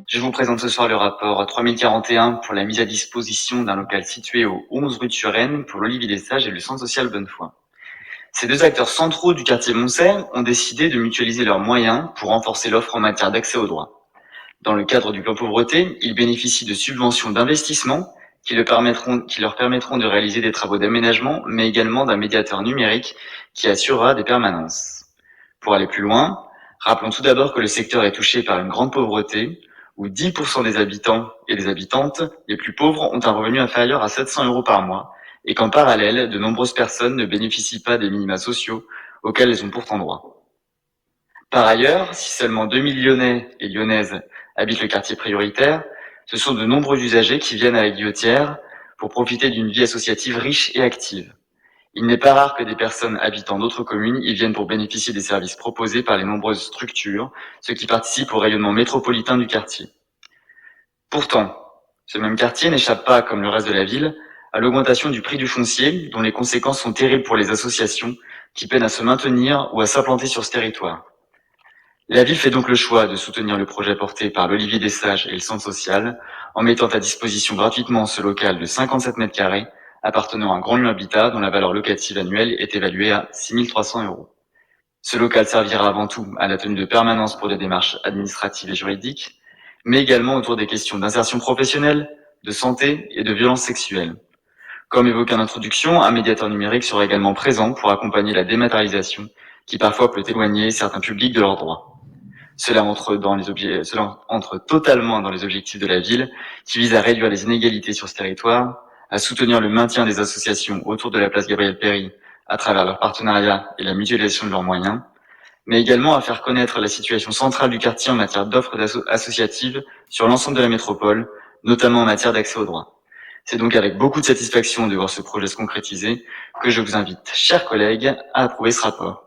Je vous présente ce soir le rapport 3041 pour la mise à disposition d'un local situé au 11 rue de Suresnes pour l'Olivier des Sages et le Centre social Bonnefoy. Ces deux acteurs centraux du quartier Moncey ont décidé de mutualiser leurs moyens pour renforcer l'offre en matière d'accès aux droits. Dans le cadre du plan pauvreté, ils bénéficient de subventions d'investissement qui leur permettront de réaliser des travaux d'aménagement, mais également d'un médiateur numérique qui assurera des permanences. Pour aller plus loin, rappelons tout d'abord que le secteur est touché par une grande pauvreté, où 10% des habitants et des habitantes les plus pauvres ont un revenu inférieur à 700 € par mois, et qu'en parallèle, de nombreuses personnes ne bénéficient pas des minima sociaux auxquels elles ont pourtant droit. Par ailleurs, si seulement 2 000 Lyonnais et Lyonnaises habitent le quartier prioritaire, ce sont de nombreux usagers qui viennent à la Guillotière pour profiter d'une vie associative riche et active. Il n'est pas rare que des personnes habitant d'autres communes y viennent pour bénéficier des services proposés par les nombreuses structures, ce qui participe au rayonnement métropolitain du quartier. Pourtant, ce même quartier n'échappe pas, comme le reste de la ville, à l'augmentation du prix du foncier, dont les conséquences sont terribles pour les associations qui peinent à se maintenir ou à s'implanter sur ce territoire. La ville fait donc le choix de soutenir le projet porté par l'Olivier des Sages et le Centre social en mettant à disposition gratuitement ce local de 57 mètres carrés appartenant à un grand lieu habitat dont la valeur locative annuelle est évaluée à 6 300 €. Ce local servira avant tout à la tenue de permanence pour des démarches administratives et juridiques, mais également autour des questions d'insertion professionnelle, de santé et de violences sexuelles. Comme évoqué en introduction, un médiateur numérique sera également présent pour accompagner la dématérialisation qui parfois peut éloigner certains publics de leurs droits. Cela entre totalement dans les objectifs de la ville, qui vise à réduire les inégalités sur ce territoire, à soutenir le maintien des associations autour de la place Gabriel-Péri à travers leur partenariat et la mutualisation de leurs moyens, mais également à faire connaître la situation centrale du quartier en matière d'offres associatives sur l'ensemble de la métropole, notamment en matière d'accès aux droits. C'est donc avec beaucoup de satisfaction de voir ce projet se concrétiser que je vous invite, chers collègues, à approuver ce rapport.